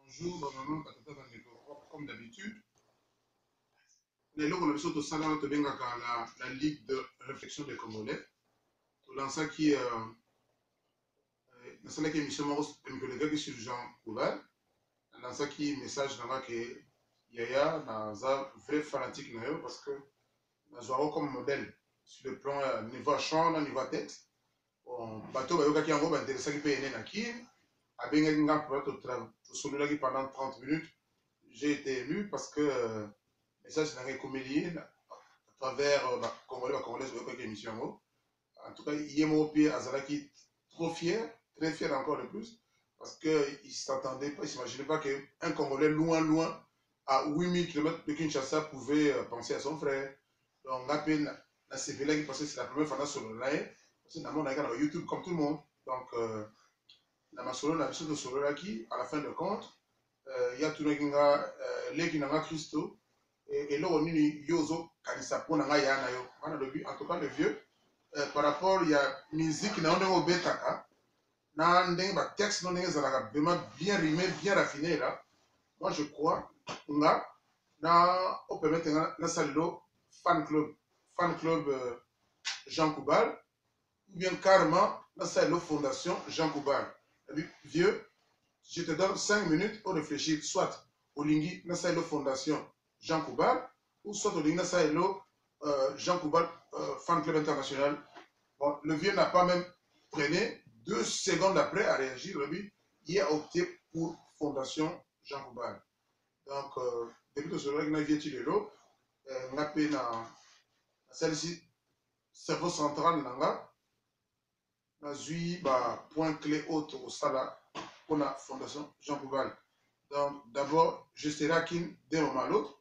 Bonjour, maman, comme d'habitude. Les logo on a besoin de ça dans la Ligue de réflexion des Congolais. Tout l'ensemble qui dans cette émission, je suis sur Jean Couvert. Dans ce qui message dans que Yaya dans un vrai fanatique parce que nous avons comme modèle sur le plan niveau champ, niveau texte. Bon, bateau qui est en gros intéressant qui peut aider qui a bien un peu pendant 30 minutes. J'ai été ému parce que message n'a comédie à travers Congolais, quelques émissions. En tout cas, Yémo Azalaki, trop fier, très fier encore de plus, parce qu'il ne s'attendait pas, il ne s'imaginait pas qu'un Congolais loin, à 8000 km de Kinshasa, pouvait penser à son frère. Donc, à peine, la CVLA qui passait, c'est la première fois sur le live, parce que dans mon YouTube comme tout le monde. Donc, dans ma solo, la de solo là qui, à la fin de compte, il y a tout le monde qui n'a Christo, et là, on est yozo, kanisa pona nga yana yo. En tout cas, le vieux, par rapport il y a musique na on betaka na ndenge ba texte non ndenge zalaka vraiment bien rimé, bien raffiné là. Moi je crois nga na on peut mettre na salilo fan club Jean Koubal ou bien carrément na salilo fondation Jean Koubal. Vieux, je te donne 5 minutes pour réfléchir, soit au Lingui na salilo fondation Jean Koubal ou soit au Lingui na salilo Jean Koubal fan club international. Bon, le vieux n'a pas même freiné. 2 secondes après à réagir, il a opté pour Fondation Jean Koubal. Donc, depuis que ce moment, il a vu l'eau, on a payé celle-ci, cerveau central, on a eu point clé haute au Sala pour la Fondation Jean Koubal. Donc, d'abord, je serai à qui d'un moment à l'autre.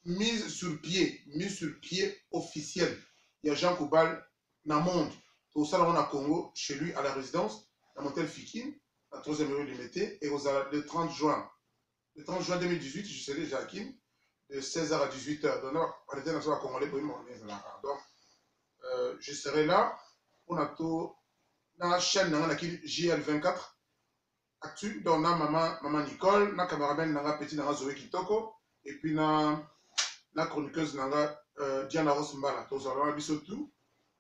Mise sur pied officiel. Il y a Jean Koubal dans le monde. Tout ça, on a Congo, chez lui, à la résidence, dans l'hôtel Fikin, la 3e rue Limité, et le 30 juin. Le 30 juin 2018, je serai Jacquin, de 16h à 18h. Donc, on était dans le Congolais, donc, je serai là. On a tout dans la chaîne, dans la JL24, Actu, donc, on a maman Nicole, na cameraman, na petit, na Zoé Kitoko, et puis, la chroniqueuse nanga Diana Rosmbala tozalana biso tout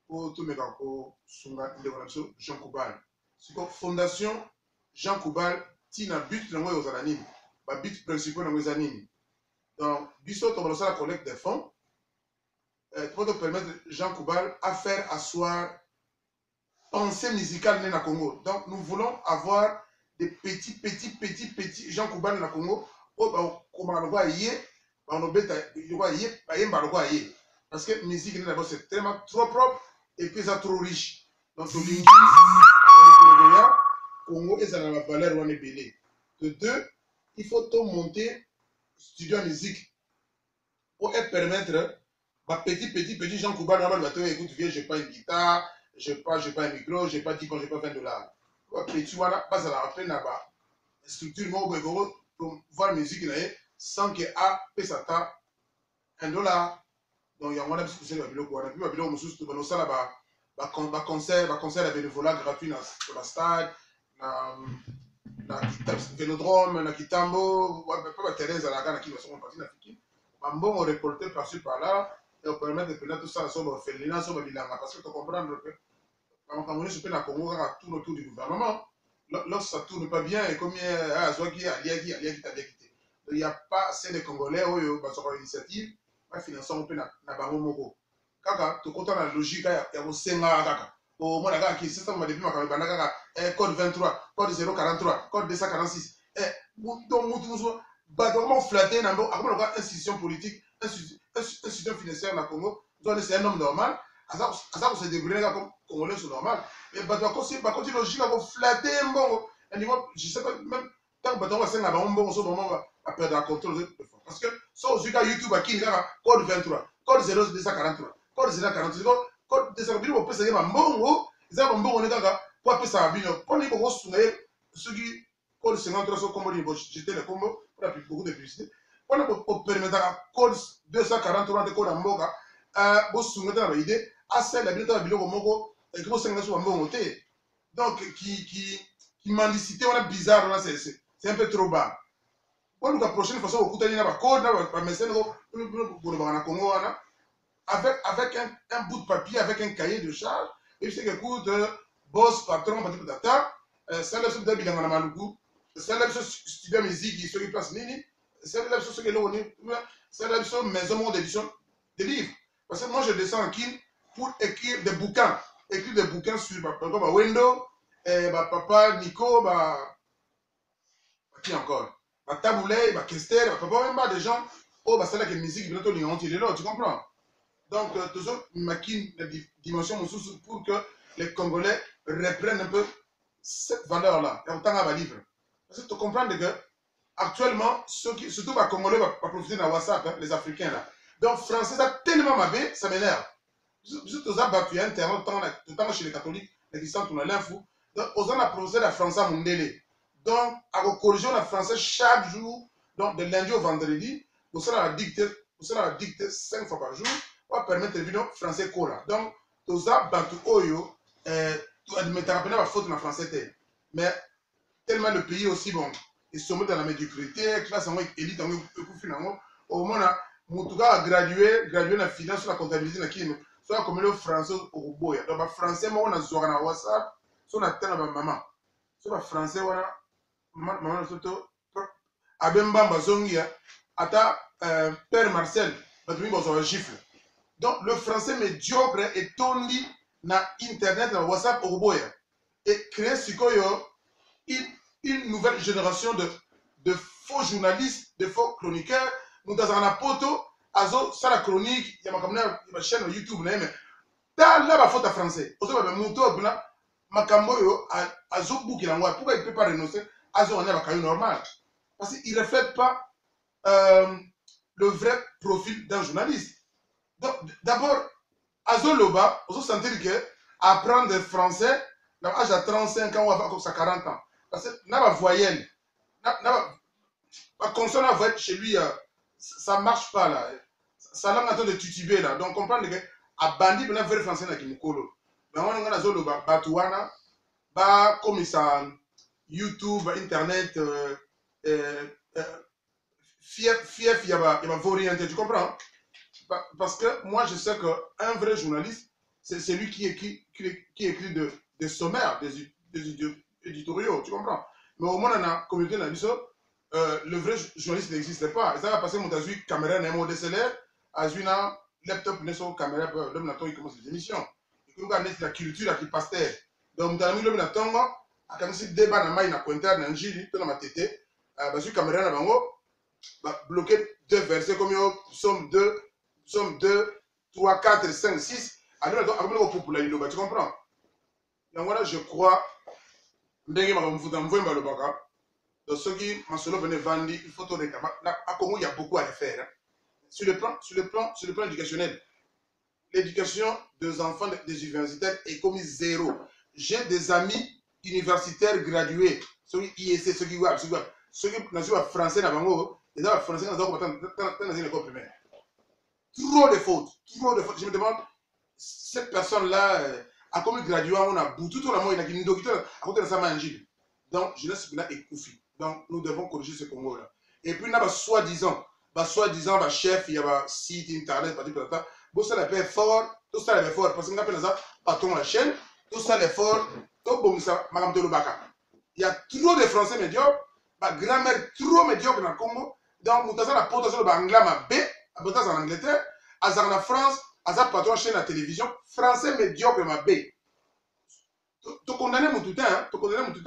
pour tout meka ko sunga ndeko na biso Jean Koubal. Siko fondation Jean Koubal tina but nango yozala nini ba but principal nango eza nini. Donc biso to la collecte des fonds pour te permettre Jean Koubal à faire asseoir pensée musicale na Congo. Donc nous voulons avoir des petits Jean Koubal na Congo au ba ko yé parce que la musique c'est tellement trop propre et puis ça trop riche. Donc le Congo est dans la valeur où on est belé. De deux, il faut tout monter studio musique pour permettre petit Jean Koubal écoute viens j'ai pas une guitare, j'ai pas un micro, j'ai pas 10 ans, j'ai pas $20. Petit voilà pas à la peine là-bas. Structure pour voir musique sans que A pesata $1. Donc il y a un petit peu de concert à bénévolat gratuit dans la stade, dans le vélodrome, dans Kitambo, pas Thérèse à la gare qui va se partir d'Afrique. Bon, on reporter par-ci par-là et on permet de prendre tout ça sur le félina, sur le bilan. Parce que tu comprends que quand on est sur le Congo, on tourne autour du gouvernement. Lorsque ça ne tourne pas bien, et comme il y a il n'y a pas assez de Congolais qui ont une initiative, qui financent un peu na bango moko. Kaka, tu comptes la logique, il y a un senga kaka. Au moins, il y a depuis ma code 23, code 043, code 246. Donc, flatté, une institution politique, institution financière dans le Congo, c'est un homme normal. Ça se débrouiller comme Congolais, c'est normal. Mais par contre, logique, flatter un bon. Je sais pas, même tant que on va faire un bon, on va perdre la contrôle de fonds. Parce que sur YouTube, il y a code 23, code 0243, code 046, code 243, on peut se dire un bon, ils ont un bon, on est là, pour appeler ça à Bino. Pour les gros souhaits, ceux qui code 53 sont comme j'étais le combo, on a beaucoup de publicité. On a permis à code 243 de code en Moga, bon souhaiter dans l'idée, à celle de la Bino, et que vous savez que vous avez un bon côté. Donc, qui Immendicité, on a bizarre, là, c'est un peu trop bas. Pour la prochaine fois, on va avec un bout de papier, avec un cahier de charge, et c'est que écoute, boss, patron, patata, ça là, c'est d'habitude dans la maloukou, ça là, c'est studio musique, il se place nini, ça là, c'est ce que l'on est, ça là, c'est maison d'édition des livres. Parce que moi, je descends en Kin pour écrire des bouquins sur papa Wendo, papa Nico, qui encore, Taboulay, Kester, papa, même des gens, oh, c'est là que la musique, bientôt, les gens, tu comprends? Donc, toujours, maquine la dimension pour que les Congolais reprennent un peu cette valeur-là. Et autant à livre. Parce que tu comprends que actuellement, surtout les Congolais vont profiter de WhatsApp, hein, les Africains là. Donc, français, ça tellement mabé, ça m'énerve. Je te as battu Internet, temps chez les catholiques, les Christians, on a l'info. Donc, aux gens profité de français à Mundele. Donc, à corriger le français chaque jour, donc de lundi au vendredi, pour ça, la dicter 5 fois par jour. On va permettre de vivre français cola. Donc, tout ça, Bantu Oyo, tu admettras rappeler la faute dans le français. Mais tellement le pays aussi, bon, ils sont dans la médiocrité, classe en élite, finalement, au moment où tout cas gradué dans la finance, sur la comptabilité, soit comme le français au boya. Donc, le français, moi, on a joué dans WhatsApp, sur la tête de ma maman. Sur le français, on a maman, surtout, Abemba Bazongia, ata Père Marcel, parce que nous avons un gifle. Donc, le français médiocre est tourné dans Internet, dans WhatsApp, au Boya. Et créer une nouvelle génération de faux journalistes, de faux chroniqueurs. Nous avons un poto, azo, ça la chronique, il y a ma chaîne YouTube, mais là, il y a faute à français. Aussi, il y a mouto, Makamboyo, azo, bouki, pourquoi il ne peut pas renoncer à azo, on a un normal. Parce qu'il ne reflète pas le vrai profil d'un journaliste. Donc, d'abord, à Zoloba, on se sentit que apprendre le français, à l'âge de 35 ans ou à 40 ans. Parce que la voyelle, la consonne voyelle chez lui, ça ne marche pas là. Ça l'a en train de tutuber là. Donc, comprendre que à bandi, on a vrai français dans Kimukolo. Mais on a Zoloba, Batouana, comme ça, YouTube, Internet, fief, il y a orienté, tu comprends? Parce que moi, je sais qu'un vrai journaliste, c'est celui qui écrit des sommaires, des éditoriaux, tu comprends? Mais au moins, dans la communauté de la mission, le vrai journaliste n'existe pas. Et ça va passer, mon avis, caméra, un DSLR, à une laptop, une caméra, l'homme n'a pas commencé les émissions. Et puis, on a la culture qui passe terre. Donc, dans l'homme n'a pas, à quand même débat dans ma pointeur, dans Gili, dans ma tête, parce que caméra, n'a pas bloqué 2 versets comme somme 2, 3, 4, 5, 6. Alors, tu comprends? Donc voilà, je crois, dans ceux qui m'ont vendu, il faut tout réclamer. À Congo, il y a beaucoup à faire. Hein. Sur le plan éducationnel, l'éducation des enfants des universitaires est comme zéro. J'ai des amis universitaires gradués, ceux qui IEC, ceux qui sont français, ils sont français dans une école primaire. Trop de fautes. Je me demande, cette personne-là, a comme gradué, on a boutu tout le monde, il a une docteur à côté de sa mangie. Donc, jeunesse là est couffée. Donc, nous devons corriger ce Congo-là. Et puis, il y a soi-disant, chef, il y a site, internet, tout ça, il est fort, tout ça, il est fort. Parce qu'on appelle ça patron à chaîne, tout ça, il est fort, tout bon, ça, Madame Tolobaka. Il y a trop de Français médiocres, ma grammaire trop médiocre dans le Congo. Donc, nous avons la potentiel de l'anglais, ma B, en Angleterre, en France, à sa patron chaîne à télévision, français médiocre, ma B. Tu condamnes mon tout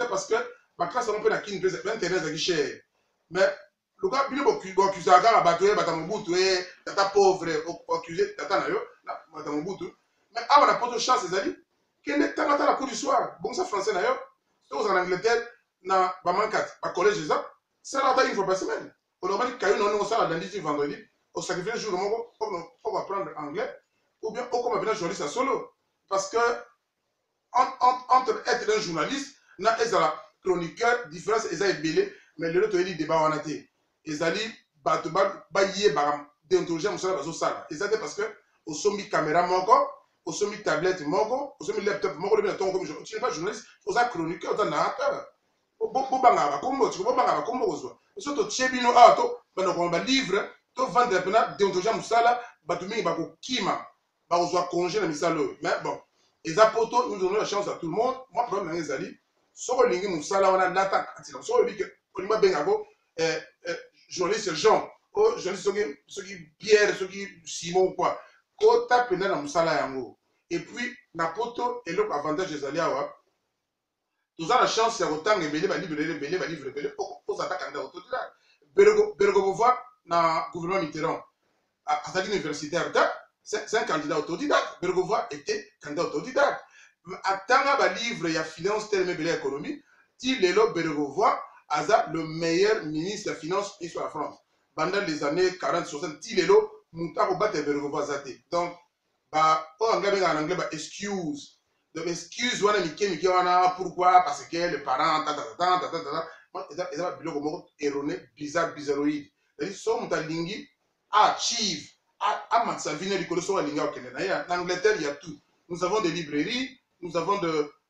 parce que ma classe on peut la kin intérêt à cher. Mais le gars bien beaucoup accusé à la battre batamobutu et tata pauvre accusé tata na yo batamobutu. Mais avant la porte chance les amis, qui n'est pas la cour du soir. Bon ça français na yo. Tous en Angleterre na ba mankat, ba collège ça. Ça la une fois par semaine. On normalement quand on ça la lundi vendredi, au sacrifice jour on va apprendre anglais ou bien on comme venir journaliste à solo parce que entre être un journaliste, na ezala chroniqueur, différence ezala belé, mais le l'autre il débat en athée. Ezali baye baram déontologie musala bazo sala. Ezate parce que au sommi caméra moko, au sommi tablette moko, au sommi laptop moko le bien ton comme tu n'es pas journaliste, aux chroniqueur, aux narrateur. bobanga bakombo tu bobanga bakombo kozwa so to chebino a to bana ko ba livre to vendre pena déontologie musala batu mingi bakokima bakozwa congé na misalo mais bon eza poto nous donnons la chance à tout le monde moi problème na ezali soko lingi musala wana lata atila soko bike kolima benga ko journaliste Jean o journaliste soki Pierre soki Simon ou quoi ko ta pena na musala yango et puis na poto eloko avantage ezali awa nous avons la chance de retendre les livres pour attaquer candidat autodidacte. Bergo voir dans le gouvernement Mitterrand, à l'école universitaire, c'est un candidat autodidacte. Bergo voir était candidat autodidacte. Attends les livres, il y a finance, tellement belle économie. Il est là, Bergo voir, le meilleur ministre de la finance de la France. Pendant les années 40-60, il est là, Moutaro bat Bergo voir zate. Donc, en anglais, excuse. Donc, excuse wana mike wana pourquoi parce que les parents ils ont biloko moko erroné bizarroïde c'est-à-dire so mutalingi achieve a matsavine likolo so walinga okende na ya en Angleterre il y a tout nous avons des librairies nous avons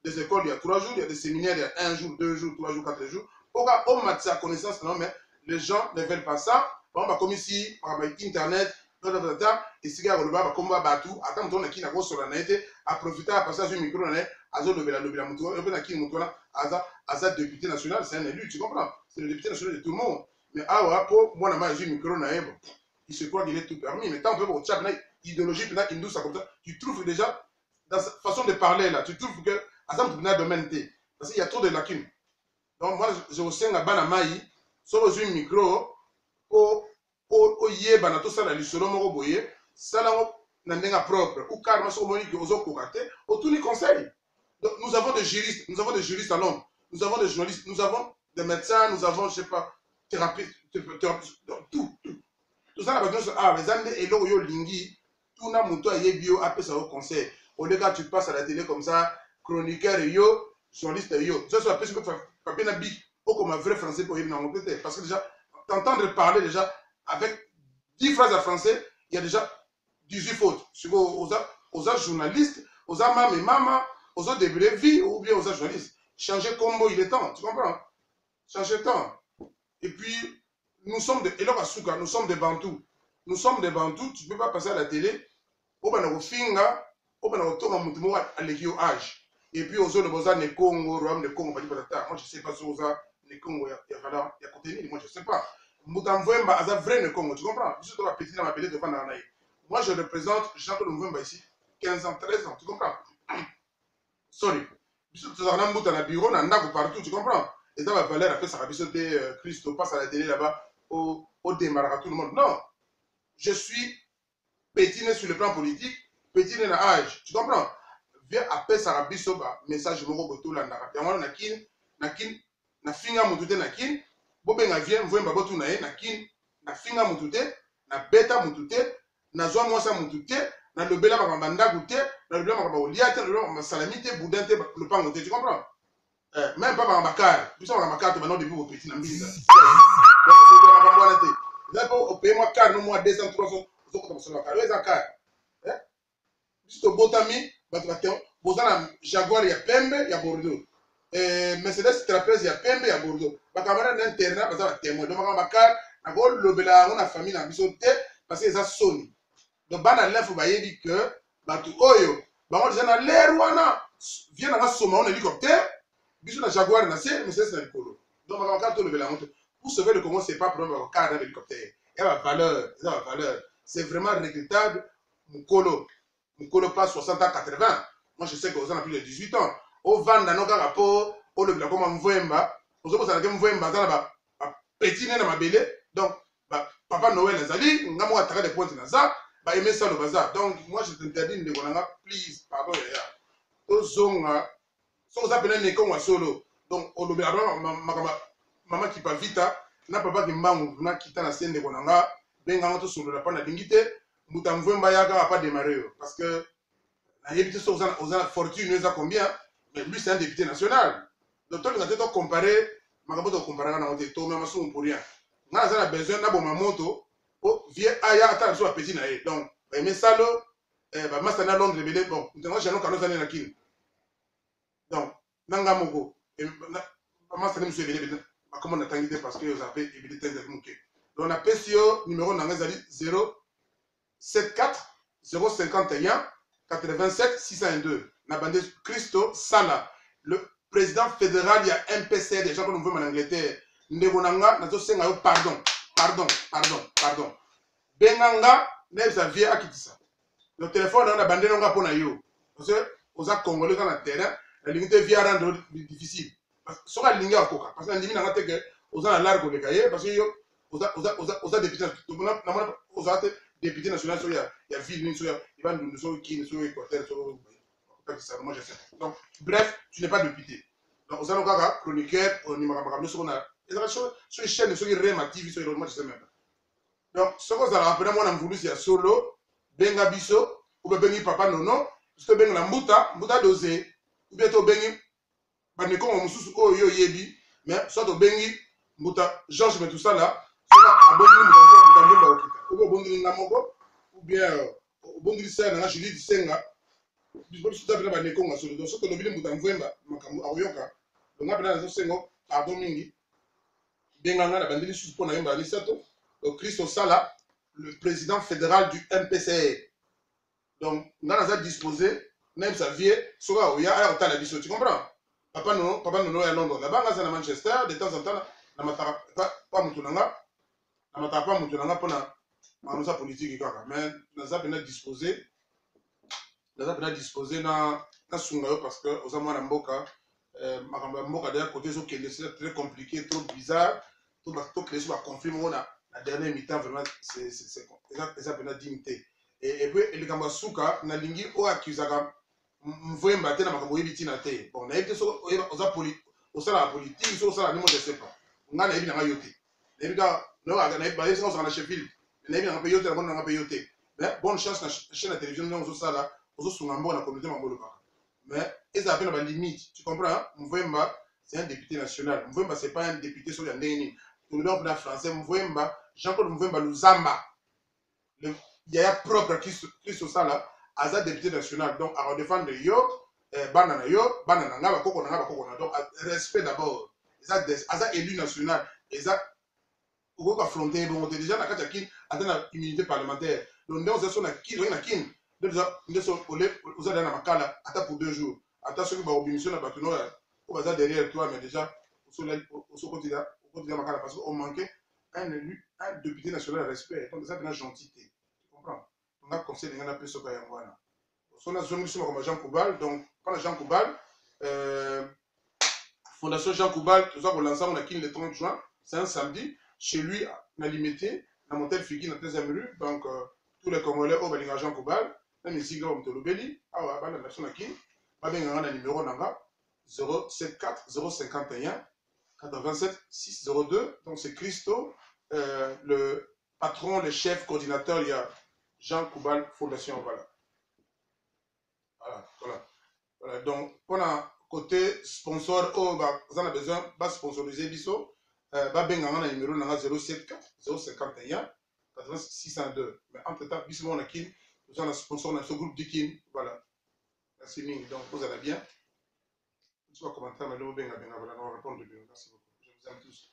des écoles il y a 3 jours il y a des séminaires il y a 1 jour 2 jours 3 jours 4 jours oka o matsa connaissance non mais les gens ne veulent pas ça bon bah comme ici par internet et si gars le combat battu attends on a qui n'a pas sur la net à profiter à passer sur micro là azo le la moto et ben qui moto là aza député national c'est un élu tu comprends c'est le député national de tout le monde mais ah pour moi na ma sur micro là il se croit qu'il est tout permis mais tant on peut au chat là idéologie là qui nous ça comme ça tu trouves déjà dans sa façon de parler là tu trouves que aza dans un domaine T parce qu'il y a trop de lacunes donc moi je vous sens à bana mai sur le micro o yeba na to sala lisolo moko boye sala na ndenga propre ou carrément so moni que ozo kokate o tout les conseils donc nous avons des juristes à Londres nous avons des journalistes nous avons des médecins nous avons je sais pas thérapeutes tout ça la base les ande et lo yo lingi tout na muto ayebio apesa au conseil au lieu que tu passes à la télé comme ça chroniqueur yo journaliste yo ça soit plus que papier na big ou comme un vrai français pour y venir peut-être parce que déjà t'entendre parler déjà avec 10 phrases en français, il y a déjà 18 fautes. Aux journalistes, aux maman, aux autres débris de vie, ou bien aux journalistes. Changer combo, il est temps, tu comprends? Changer de temps. Et puis, nous sommes des Bantous. Nous sommes des Bantous, tu ne peux pas passer à la télé, au Finga, au à l'équipe âge. Et puis, aux autres, les Congo, les Congo, moi je ne sais pas si les Congo, il y a côté, moi je ne sais pas. Moutamvouemba a un vrai Congo, tu comprends? Je suis petit dans ma belette devant Nanaï. Moi, je représente Jean-Claude Mouemba ici, 15 ans, 13 ans, tu comprends? Sorry. Je suis dans un bureau, dans un partout, tu comprends? Et ça va valeur, après, ça va sauter Christo, passe à la télé là-bas, au démarrage à tout le monde. Non. Je suis petit né sur le plan politique, petit né dans l'âge, tu comprends? Viens après, ça va bisoba, message, je me reboto là, na finga moutouté na kin, bobenga vient Mouemba botu na ye na kin na finga mutute na beta mutute na zwa mwasa mutute na lobela ba ndaku te na lobela ba oliate na lobela ba salamite boudin te le pango te tu comprends même pas ba makar biso ba makar to ba non depuis au petit na mbinza ba mbona te d'apo au paye moi car no moi 200 300 zoko to solo car weza car biso botami ba to bozana Jaguar ya pembe ya Bordeaux Mercedes Trapèze ya pembe ya Bordeaux bakamara na internet baza témoin donc bakar na ko lobela na famille na biso te parce que ça sonne donc bana l'info bayebi que batu oyo bango déjà na l'air wana vient na soma on hélicoptère biso na Jaguar na c'est Mercedes na likolo donc bakar to lobela monte pour sauver le Congo c'est pas problème bakar na hélicoptère et la valeur c'est vraiment regrettable mukolo pas 60 ans 80 moi je sais que vous en avez plus de 18 ans au vanda no kaka po o le comme Mouemba ozo ko sala ke Mouemba za ba petit né na mabele donc papa Noël azali ngamo ataka des points na za ba aimer ça le bazar donc moi je t'interdis de konanga please pardon ya to zonga so za pena ne ko solo donc o le maman qui pas vita na papa ki mbangu na kita na sende konanga benga to solo la pa na dingite muta Mouemba ya ka pas démarrer parce que na yebite so za fortune za combien. Mais lui, c'est un député national. Donc, toi, tu as comparé, je vais comparer avec les gens, mais je pour rien. On a besoin de moto, vieux aya, attends, je suis petit. Donc, mais ça, je suis à Londres, bon, je suis à Londres, donc, Nangamoko. Comment ça nous fait comment on a tangué parce que vous avez évité de mouquer. Donc on a PCO numéro 074 051 87 602. On a bandé Christo Sala, le président fédéral, il y a MPC, des gens que nous voyons en Angleterre. Ndebonanga, pardon. Benganga, Nebza via Akitisa. Le téléphone, on a bandé non pour yo. Parce que, aux Congolais dans le terrain, la ligne via rendre difficile. Parce que, sur la ligne à Coca, parce que la ligne n'a pas été aux a largo de cahier, parce que aux a députés, aux a députés nationaux, il y a ville, il va nous dire qui, sur Équateur, moi je sais. Donc, bref, tu n'es pas député. Donc, aux a chroniqueur, on y m'a sur les chaînes, sur les rématifs, sur les moi je sais même. Donc, ce qu'on a rappelé, moi, on a voulu, c'est solo, benga biso, ou bien bengi papa nono, parce que benga la mbuta dosé, ou bien to bengi, baneko on mususu ko yo yebi, mais soit to bengi mbuta Georges mais tout ça là, soit abongi mbuta ngomba okita, ou bien bongi ngamoko, ou bien bongi sana na Julie Disenga, biso tout ça baneko on solo, donc soit to lobili mbuta mvemba makambo ayoka, donc ngapela na sengo pardon mingi, benga ngana bandeli susu pona yemba ni sato. Donc, Christo Sala, le président fédéral du MPCR. Donc, on a disposé, même sa vie, soit il y a un temps de tu comprends? Papa Nono est à Londres. Là-bas, on est à Manchester, de temps en temps, on n'a pas Moutounanga, on n'a pas Moutounanga pour la politique. Mais on a bien disposé, dans Sungayo parce que, aux amours de Mboka, Mboka d'un côté, c'est très compliqué, trop bizarre, tout que les gens confirment, on a. La dernière mi-temps, vraiment, c'est une dignité. Et puis, les Kambasuka, na lingi o accusaka mvemba te na makambo yebiti na te. Bon, na yebite so o sala politique, so sala nimo je sais pas. Nga na yebi na yote. Na yebi ka no aga na yebi so na Sheffield. Na yebi na pe yote na bon na pe yote. Mais bonne chance na chaîne de télévision non so sala, o so sunga mbo na communauté mambolo ka. Mais eza pe na ba limite. Tu comprends? Mvemba, c'est un député national. Mvemba c'est pas un député sur la ndeni. Nous l'avons en français, Mvemba, Jean-Claude Mvemba Luzamba, il y a propre Christo Sala, Aza député national, donc à défendre yo, banana, donc respect d'abord, Aza élu national, Aza, ou affronter, bon, déjà, na Katakin, atteint l'immunité parlementaire, donc nous avons na kin, nous avons na makala, attends pour 2 jours, attends ceux qui vont obéir na bâtonneau, ou Aza derrière toi, mais déjà, au quotidien, parce qu'on manquait un élu, un député national de respect. Donc, ça, c'est une gentillité. Tu comprends? On a conseillé de gagner ce qu'il y a. On a zone comme Jean Koubal. Donc, pendant Jean Koubal, Fondation Jean Koubal, tout ça, pour l'ensemble, on a quitté le 30 juin. C'est un samedi. Chez lui, on a limité. On a monté le figuier dans la 13e rue. Donc, tous les Congolais, on va aller à Jean Koubal. Même ici, on va le Beli. Ah, ouais, la nation a qui? On va bien le numéro 074 051 87 602. Donc c'est Christo, le patron, le chef, coordinateur, il y a Jean Koubal Fondation. Voilà. Donc, on a côté sponsor, vous en avez besoin, va sponsoriser Bisso, va bien avoir un numéro 074 051 86 602. Mais entre temps, Bisso, on a qui? Vous en avez sponsor, on a ce groupe d'Ikin. Voilà. Merci Ming. Donc, vous allez bien. Tu vas commenter, mais nous, on va répondre. Merci beaucoup. Je vous aime tous.